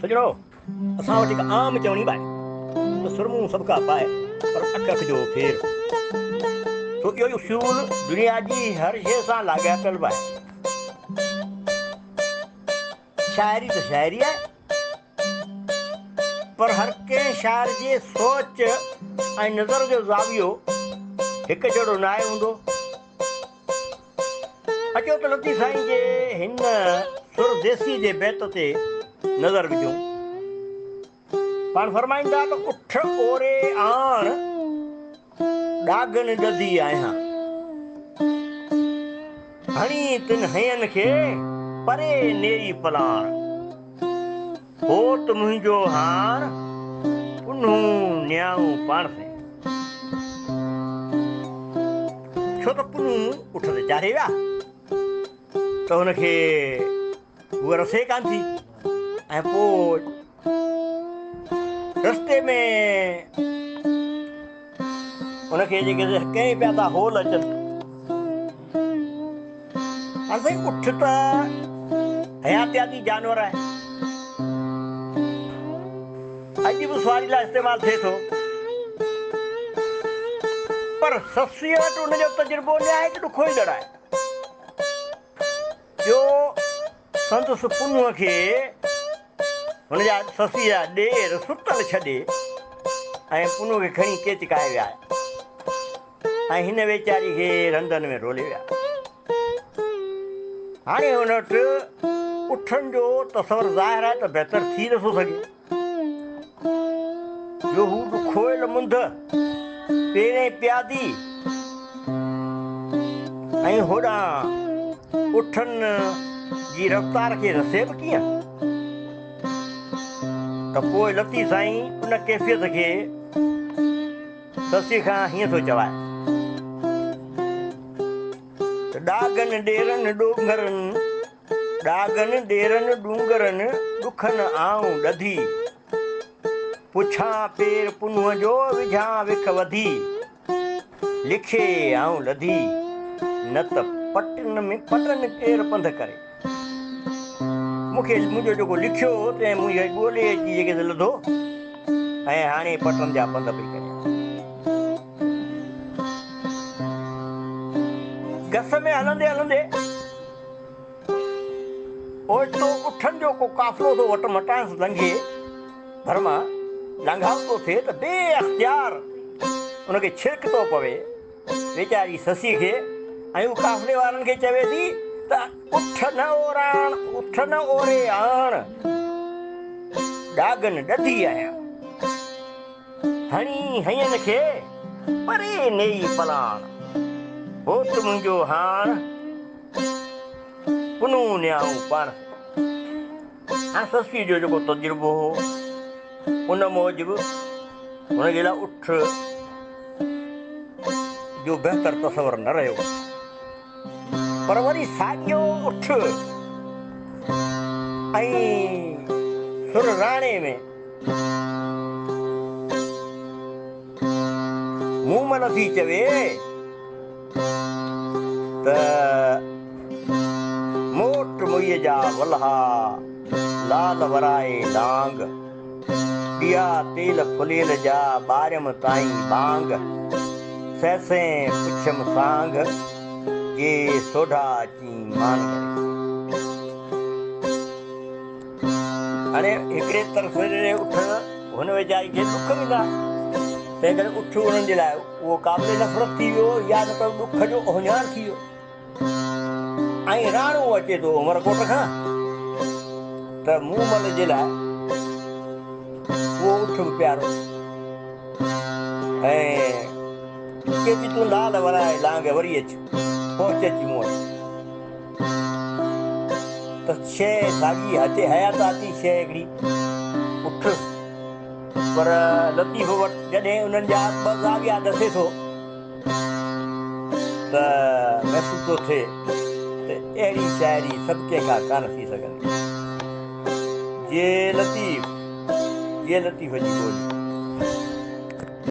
सजणो असां वटि हिकु आम चवणी बि आहे त सुरमूं सभु खां पाए पर अख जो फेर। छो इहो उसूल दुनिया जी हर शइ सां लाॻापियल बि आहे। शाइरी त शाइरी आहे, पर हर कंहिं शाइर जे सोच ऐं नज़र जो ज़ावियो हिकु जहिड़ो न आहे हूंदो। अचो त लतीफ़ साईं जे हिन सुरदेसी जे बैत ते नज़र विझूं। पाण फरमाईंदा त उठ ओरे आण ॾागनि ॾधी आहियां, हणी तिन हयनि खे परे नेरी पलाण, होत मुंहिंजो हाण पुन्हूं न्याऊं पाण से। छो त पुन्हूं उठ ते चाढ़े विया त हुनखे उहा रसे कान थी, ऐं पोइ रस्ते में उनखे जेके कई पिया था होल अचनि। हाणे साईं उठ त हयातियाती जानवर आहे, अॼु बि सवारी लाइ इस्तेमालु थिए थो, पर ससीअ वटि उनजो तजुर्बो निहायत ॾुखो ई आहे। ॿियो संदसि पुन्हूअ खे हुनजा ससीअ जा ॾेर सुतल छॾे ऐं पुन्हूअ खे खणी केचकाए विया ऐं हिन वेचारी खे रंधनि में रोले विया। हाणे हुन वटि उठनि जो तसवर ज़ाहिर आहे त बहितर थी नथो सघे। जो हू ॾुखोयल मुंद पहिरें प्यादी ऐं होॾां उठनि जी रफ़्तार खे रसे बि कीअं। त पोइ लतीफ़ साईं उन कैफ़ियत खे ससीअ खां हीअं थो चवाए त ॾागनि ॾेरनि ॾोंगरनि, ॾागनि ॾेरनि ॾूंगरनि ॾुखनि आऊं ॾधी, पुछां पेर पुन्हूअ जो विझां विख वधी, लिखे आऊं लधी न त पटनि केरु पंध करे। मूंखे मुंहिंजो जेको लिखियो तंहिं मुंहिंजे ॻोल्हे अची जेके लधो ऐं हाणे पटनि जा पंध पई करे। गस में हलंदे हलंदे ओचितो उठनि जो को काफ़िलो थो वटि मटांसि लंघे भरमा लंघाव थो थिए त बे अख़्तियार उनखे छिड़क थो पवे वेचारी ससीअ खे, ऐं हू काफ़िले वारनि खे चवे थी त उठ न ओरे आण ॾागनि ॾधी आहियां, हणी हयनि खे परे नेई पलाण, होत मुंहिंजो हाण पुन्हूं न्याऊं पाण। हाणे ससीअ जो जेको तजुर्बो हो उन मूजिबि हुनजे लाइ उठ जो बहितर तसवर न रहियो, पर वरी साॻियो उठ ऐं सुर राणे में मूं मन थी चवे त मोट मुईअ जा वल्हा लाल वराए लांग, ॾिया तेल फुलियल जा ॿारियम ताईं बांग, सैसे पुछम सांग जे सोढा अची मान करे। हाणे हिकिड़े तरफ़े उठ हुन वेचारी खे दुख मिला, तंहिं करे उठ उन्हनि जे लाइ उहो क़ाबिल नफ़रत थी वियो या न त दुख जो ओहञाण थी वियो। ऐं राणो अचे थो उमरकोट खां त मूमल जे लाइ उहो उठ बि प्यारो, ऐं के बि तूं लाल वराए लांग वरी अच पहुच अची मूं वटि। त शइ साॻी हथे हयाताती शइ हिकिड़ी उठ, पर लतीफ़ वटि जॾहिं उन्हनि जा ॿ ज़ाविया ॾसे थो त महसूस थो थिए त अहिड़ी शाइरी सभु कंहिंखां कान थी सघंदी। जे लतीफ़ जी ॿोली।